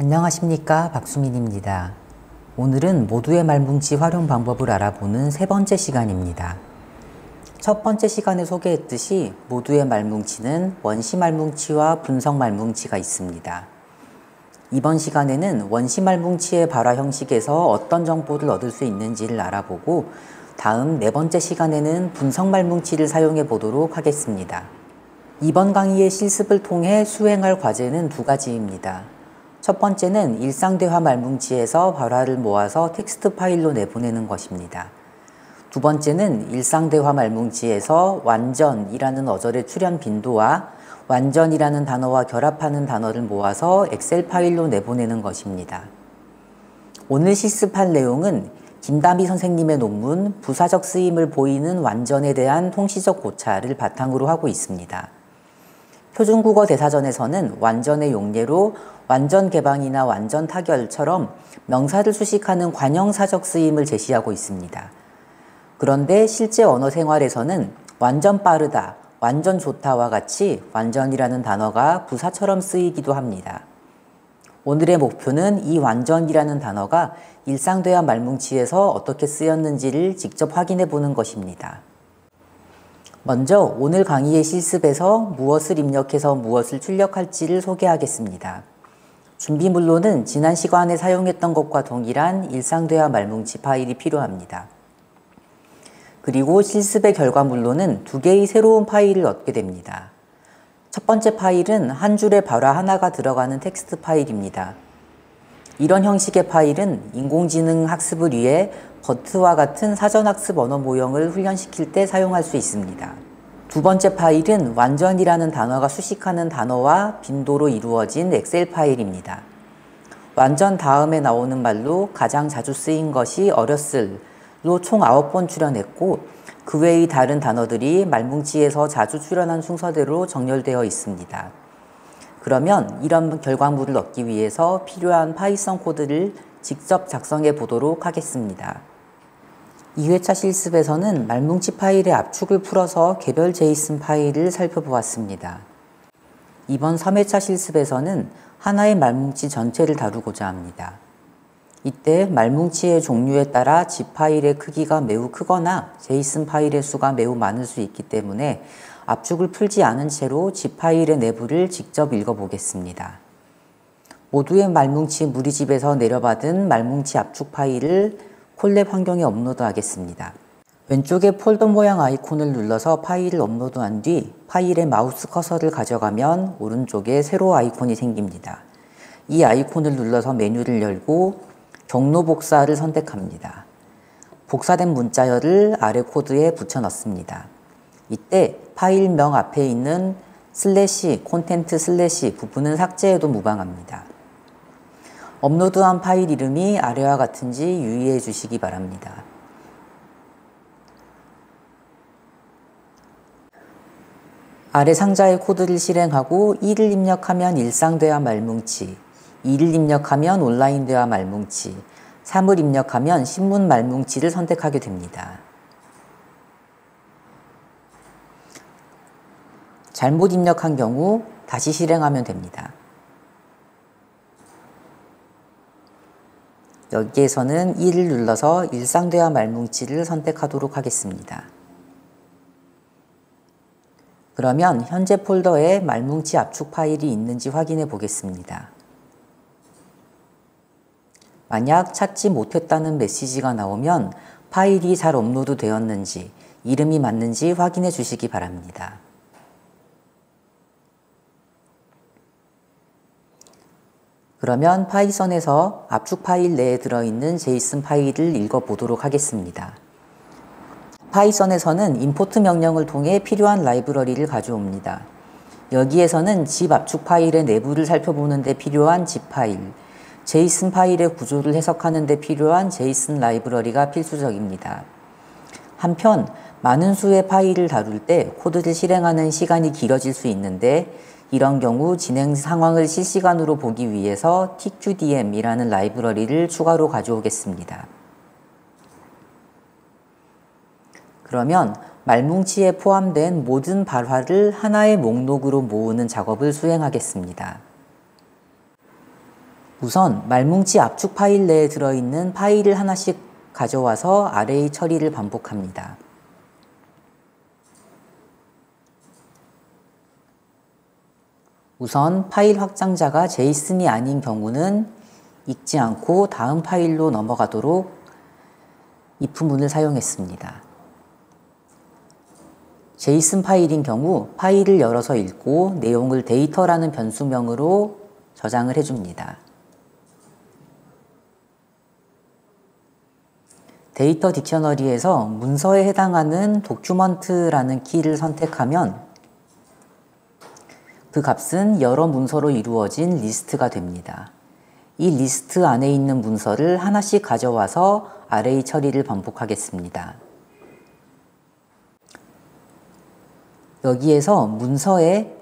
안녕하십니까, 박수민입니다. 오늘은 모두의 말뭉치 활용 방법을 알아보는 세 번째 시간입니다. 첫 번째 시간에 소개했듯이 모두의 말뭉치는 원시 말뭉치와 분석 말뭉치가 있습니다. 이번 시간에는 원시 말뭉치의 발화 형식에서 어떤 정보를 얻을 수 있는지를 알아보고 다음 네 번째 시간에는 분석 말뭉치를 사용해 보도록 하겠습니다. 이번 강의의 실습을 통해 수행할 과제는 두 가지입니다. 첫 번째는 일상대화 말뭉치에서 발화를 모아서 텍스트 파일로 내보내는 것입니다. 두 번째는 일상대화 말뭉치에서 완전이라는 어절의 출현 빈도와 완전이라는 단어와 결합하는 단어를 모아서 엑셀 파일로 내보내는 것입니다. 오늘 실습할 내용은 김다미 선생님의 논문 부사적 쓰임을 보이는 완전에 대한 통시적 고찰을 바탕으로 하고 있습니다. 표준국어 대사전에서는 완전의 용례로 완전 개방이나 완전 타결처럼 명사를 수식하는 관형사적 쓰임을 제시하고 있습니다. 그런데 실제 언어 생활에서는 완전 빠르다, 완전 좋다와 같이 완전이라는 단어가 부사처럼 쓰이기도 합니다. 오늘의 목표는 이 완전이라는 단어가 일상대화 말뭉치에서 어떻게 쓰였는지를 직접 확인해 보는 것입니다. 먼저 오늘 강의의 실습에서 무엇을 입력해서 무엇을 출력할지를 소개하겠습니다. 준비물로는 지난 시간에 사용했던 것과 동일한 일상대화 말뭉치 파일이 필요합니다. 그리고 실습의 결과물로는 두 개의 새로운 파일을 얻게 됩니다. 첫 번째 파일은 한 줄의 발화 하나가 들어가는 텍스트 파일입니다. 이런 형식의 파일은 인공지능 학습을 위해 버트와 같은 사전학습 언어 모형을 훈련시킬 때 사용할 수 있습니다. 두 번째 파일은 완전이라는 단어가 수식하는 단어와 빈도로 이루어진 엑셀 파일입니다. 완전 다음에 나오는 말로 가장 자주 쓰인 것이 어렸을로 총 9번 출연했고 그 외의 다른 단어들이 말뭉치에서 자주 출연한 순서대로 정렬되어 있습니다. 그러면 이런 결과물을 얻기 위해서 필요한 파이썬 코드를 직접 작성해 보도록 하겠습니다. 2회차 실습에서는 말뭉치 파일의 압축을 풀어서 개별 제이슨 파일을 살펴보았습니다. 이번 3회차 실습에서는 하나의 말뭉치 전체를 다루고자 합니다. 이때 말뭉치의 종류에 따라 zip 파일의 크기가 매우 크거나 제이슨 파일의 수가 매우 많을 수 있기 때문에 압축을 풀지 않은 채로 zip 파일의 내부를 직접 읽어보겠습니다. 모두의 말뭉치 무리집에서 내려받은 말뭉치 압축 파일을 콜랩 환경에 업로드하겠습니다. 왼쪽에 폴더 모양 아이콘을 눌러서 파일을 업로드한 뒤 파일의 마우스 커서를 가져가면 오른쪽에 세로 아이콘이 생깁니다. 이 아이콘을 눌러서 메뉴를 열고 경로 복사를 선택합니다. 복사된 문자열을 아래 코드에 붙여 넣습니다. 이때 파일명 앞에 있는 /콘텐트/ 부분은 삭제해도 무방합니다. 업로드한 파일 이름이 아래와 같은지 유의해 주시기 바랍니다. 아래 상자의 코드를 실행하고 1을 입력하면 일상대화 말뭉치, 2를 입력하면 온라인대화 말뭉치, 3을 입력하면 신문 말뭉치를 선택하게 됩니다. 잘못 입력한 경우 다시 실행하면 됩니다. 여기에서는 1을 눌러서 일상대화 말뭉치를 선택하도록 하겠습니다. 그러면 현재 폴더에 말뭉치 압축 파일이 있는지 확인해 보겠습니다. 만약 찾지 못했다는 메시지가 나오면 파일이 잘 업로드 되었는지, 이름이 맞는지 확인해 주시기 바랍니다. 그러면 파이썬에서 압축 파일 내에 들어있는 제이슨 파일을 읽어보도록 하겠습니다. 파이썬에서는 임포트 명령을 통해 필요한 라이브러리를 가져옵니다. 여기에서는 zip 압축 파일의 내부를 살펴보는 데 필요한 zip 파일, 제이슨 파일의 구조를 해석하는 데 필요한 제이슨 라이브러리가 필수적입니다. 한편 많은 수의 파일을 다룰 때 코드를 실행하는 시간이 길어질 수 있는데 이런 경우 진행 상황을 실시간으로 보기 위해서 TQDM이라는 라이브러리를 추가로 가져오겠습니다. 그러면 말뭉치에 포함된 모든 발화를 하나의 목록으로 모으는 작업을 수행하겠습니다. 우선 말뭉치 압축 파일 내에 들어있는 파일을 하나씩 가져와서 아레이 처리를 반복합니다. 우선 파일 확장자가 제이슨이 아닌 경우는 읽지 않고 다음 파일로 넘어가도록 if문을 사용했습니다. 제이슨 파일인 경우 파일을 열어서 읽고 내용을 데이터라는 변수명으로 저장을 해줍니다. 데이터 딕셔너리에서 문서에 해당하는 도큐먼트라는 키를 선택하면 그 값은 여러 문서로 이루어진 리스트가 됩니다. 이 리스트 안에 있는 문서를 하나씩 가져와서 아레이 처리를 반복하겠습니다. 여기에서 문서의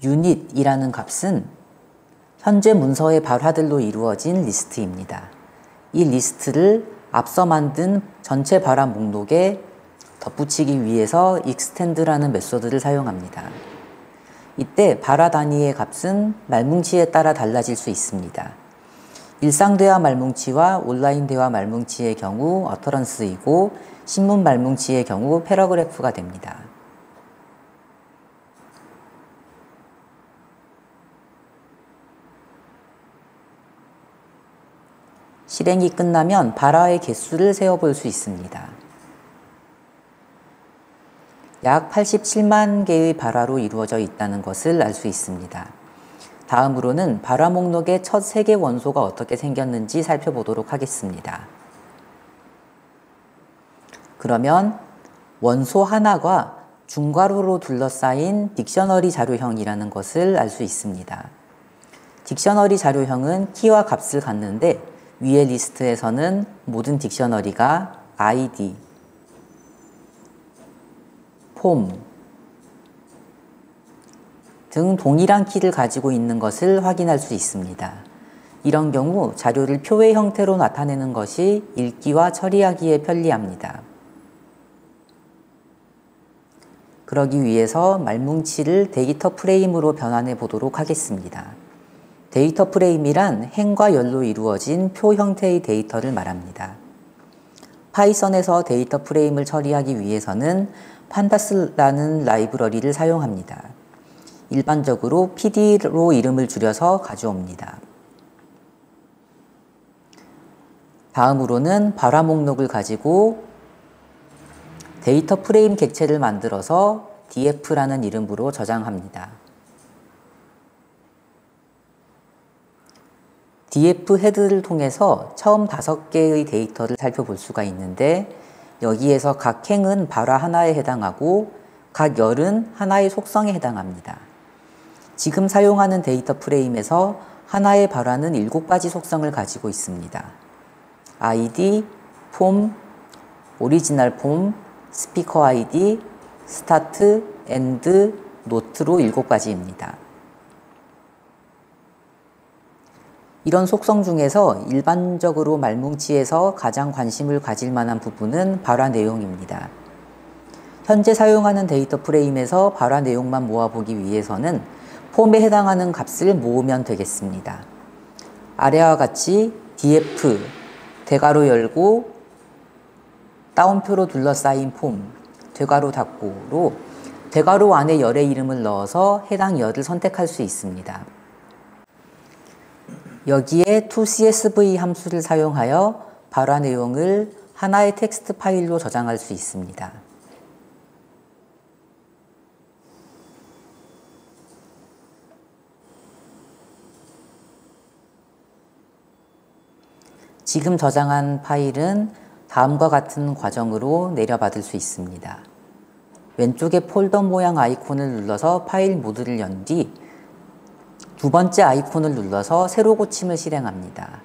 unit이라는 값은 현재 문서의 발화들로 이루어진 리스트입니다. 이 리스트를 앞서 만든 전체 발화 목록에 덧붙이기 위해서 extend라는 메소드를 사용합니다. 이때 발화 단위의 값은 말뭉치에 따라 달라질 수 있습니다. 일상 대화 말뭉치와 온라인 대화 말뭉치의 경우 어터런스이고 신문 말뭉치의 경우 패러그래프가 됩니다. 실행이 끝나면 발화의 개수를 세어볼 수 있습니다. 약 87만 개의 발화로 이루어져 있다는 것을 알 수 있습니다. 다음으로는 발화 목록의 첫 3개 원소가 어떻게 생겼는지 살펴보도록 하겠습니다. 그러면 원소 하나가 중괄호로 둘러싸인 딕셔너리 자료형이라는 것을 알 수 있습니다. 딕셔너리 자료형은 키와 값을 갖는데 위의 리스트에서는 모든 딕셔너리가 ID, 폼 등 동일한 키를 가지고 있는 것을 확인할 수 있습니다. 이런 경우 자료를 표의 형태로 나타내는 것이 읽기와 처리하기에 편리합니다. 그러기 위해서 말뭉치를 데이터 프레임으로 변환해 보도록 하겠습니다. 데이터 프레임이란 행과 열로 이루어진 표 형태의 데이터를 말합니다. 파이썬에서 데이터 프레임을 처리하기 위해서는 판다스라는 라이브러리를 사용합니다. 일반적으로 PD로 이름을 줄여서 가져옵니다. 다음으로는 발화 목록을 가지고 데이터 프레임 객체를 만들어서 df라는 이름으로 저장합니다. df 헤드를 통해서 처음 5개의 데이터를 살펴볼 수가 있는데 여기에서 각 행은 발화 하나에 해당하고 각 열은 하나의 속성에 해당합니다. 지금 사용하는 데이터 프레임에서 하나의 발화는 7가지 속성을 가지고 있습니다. ID, 폼, 오리지널 폼, 스피커 ID, 스타트, 엔드, 노트로 7가지입니다. 이런 속성 중에서 일반적으로 말뭉치에서 가장 관심을 가질 만한 부분은 발화 내용입니다. 현재 사용하는 데이터 프레임에서 발화 내용만 모아보기 위해서는 폼에 해당하는 값을 모으면 되겠습니다. 아래와 같이 df, 대괄호 열고 따옴표로 둘러싸인 폼, 대괄호 닫고로 대괄호 안에 열의 이름을 넣어서 해당 열을 선택할 수 있습니다. 여기에 toCSV 함수를 사용하여 발화 내용을 하나의 텍스트 파일로 저장할 수 있습니다. 지금 저장한 파일은 다음과 같은 과정으로 내려받을 수 있습니다. 왼쪽에 폴더 모양 아이콘을 눌러서 파일 모드를 연 뒤 두 번째 아이콘을 눌러서 새로 고침을 실행합니다.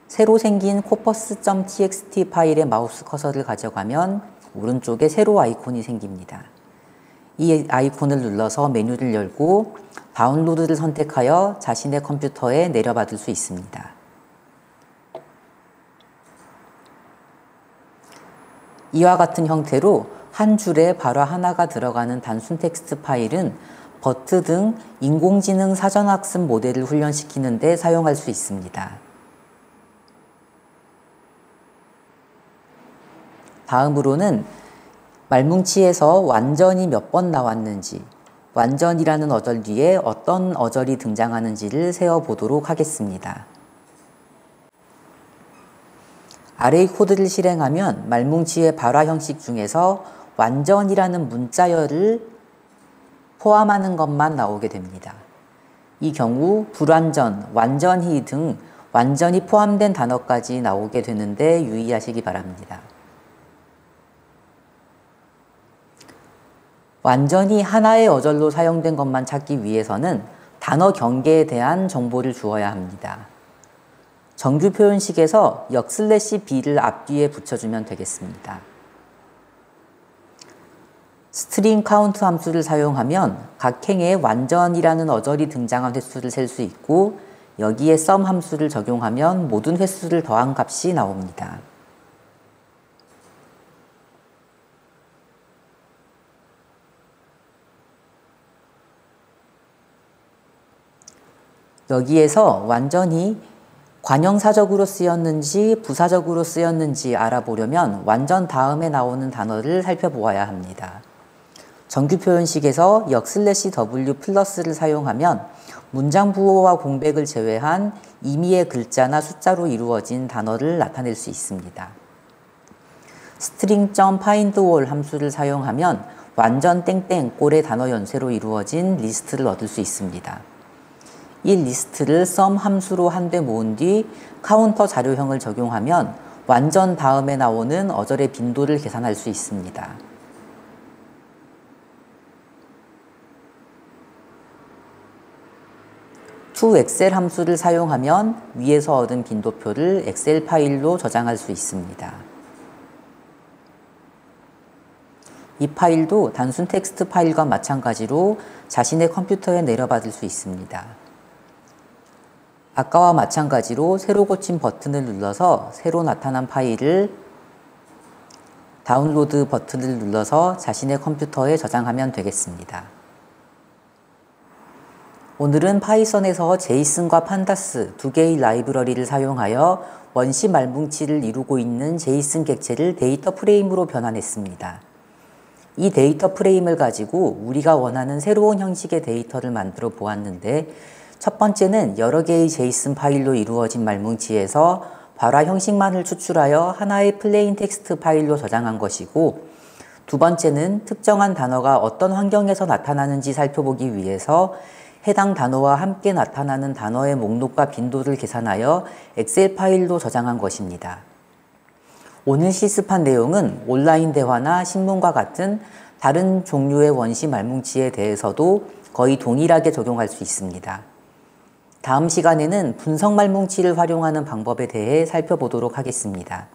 새로 생긴 corpus.txt 파일의 마우스 커서를 가져가면 오른쪽에 새로 아이콘이 생깁니다. 이 아이콘을 눌러서 메뉴를 열고 다운로드를 선택하여 자신의 컴퓨터에 내려받을 수 있습니다. 이와 같은 형태로 한 줄에 발화 하나가 들어가는 단순 텍스트 파일은 버트 등 인공지능 사전학습 모델을 훈련시키는 데 사용할 수 있습니다. 다음으로는 말뭉치에서 완전히 몇 번 나왔는지, 완전이라는 어절 뒤에 어떤 어절이 등장하는지를 세어보도록 하겠습니다. 아레이 코드를 실행하면 말뭉치의 발화 형식 중에서 완전이라는 문자열을 포함하는 것만 나오게 됩니다. 이 경우 불완전, 완전히 등 완전히 포함된 단어까지 나오게 되는데 유의하시기 바랍니다. 완전히 하나의 어절로 사용된 것만 찾기 위해서는 단어 경계에 대한 정보를 주어야 합니다. 정규 표현식에서 역/b를 앞뒤에 붙여주면 되겠습니다. 스트링 카운트 함수를 사용하면 각 행에 완전이라는 어절이 등장한 횟수를 셀 수 있고, 여기에 sum 함수를 적용하면 모든 횟수를 더한 값이 나옵니다. 여기에서 완전히 관형사적으로 쓰였는지 부사적으로 쓰였는지 알아보려면 완전 다음에 나오는 단어를 살펴보아야 합니다. 정규 표현식에서 역/w 플러스를 사용하면 문장 부호와 공백을 제외한 임의의 글자나 숫자로 이루어진 단어를 나타낼 수 있습니다. string.findAll 함수를 사용하면 완전 땡땡 꼴의 단어 연쇄로 이루어진 리스트를 얻을 수 있습니다. 이 리스트를 sum 함수로 한데 모은 뒤 카운터 자료형을 적용하면 완전 다음에 나오는 어절의 빈도를 계산할 수 있습니다. toExcel 함수를 사용하면 위에서 얻은 빈도표를 엑셀 파일로 저장할 수 있습니다. 이 파일도 단순 텍스트 파일과 마찬가지로 자신의 컴퓨터에 내려받을 수 있습니다. 아까와 마찬가지로 새로 고친 버튼을 눌러서 새로 나타난 파일을 다운로드 버튼을 눌러서 자신의 컴퓨터에 저장하면 되겠습니다. 오늘은 파이썬에서 제이슨과 판다스 두 개의 라이브러리를 사용하여 원시 말뭉치를 이루고 있는 제이슨 객체를 데이터 프레임으로 변환했습니다. 이 데이터 프레임을 가지고 우리가 원하는 새로운 형식의 데이터를 만들어 보았는데, 첫 번째는 여러 개의 제이슨 파일로 이루어진 말뭉치에서 발화 형식만을 추출하여 하나의 플레인 텍스트 파일로 저장한 것이고, 두 번째는 특정한 단어가 어떤 환경에서 나타나는지 살펴보기 위해서 해당 단어와 함께 나타나는 단어의 목록과 빈도를 계산하여 엑셀 파일로 저장한 것입니다. 오늘 실습한 내용은 온라인 대화나 신문과 같은 다른 종류의 원시 말뭉치에 대해서도 거의 동일하게 적용할 수 있습니다. 다음 시간에는 분석 말뭉치를 활용하는 방법에 대해 살펴보도록 하겠습니다.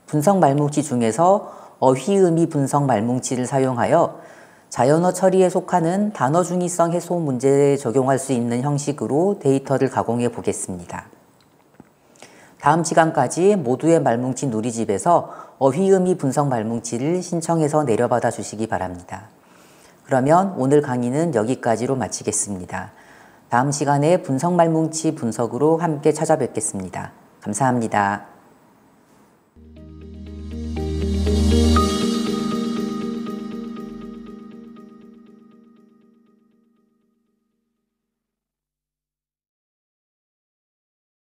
분석 말뭉치 중에서 어휘의미 분석 말뭉치를 사용하여 자연어 처리에 속하는 단어 중의성 해소 문제에 적용할 수 있는 형식으로 데이터를 가공해 보겠습니다. 다음 시간까지 모두의 말뭉치 누리집에서 어휘의미 분석 말뭉치를 신청해서 내려받아 주시기 바랍니다. 그러면 오늘 강의는 여기까지로 마치겠습니다. 다음 시간에 분석 말뭉치 분석으로 함께 찾아뵙겠습니다. 감사합니다.